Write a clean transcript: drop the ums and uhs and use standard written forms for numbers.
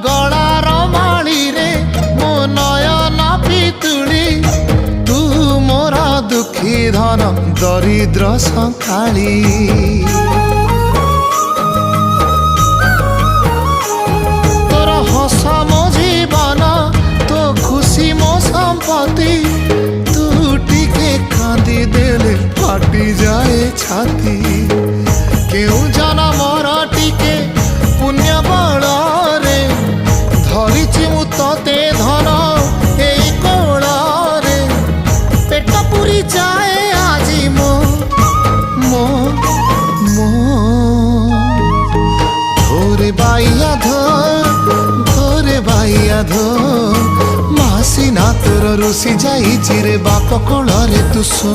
गलार माली रे मो नयन पितुली तू मोर दुखी धन दरिद्र संकाली तोर हस मो जीवन तो खुशी मो संपत्ति तू टिके कांदी देले फाटी जाए छाती केउ जनमर टिके पुण्य बल रे धरिछि मु तते धन एई कोल रे पेट पुरी जाए आजी मो मो मो धोरे बाइया धो मासी ना तोर रुसी जाई चिरे बाप कोल रे तू सो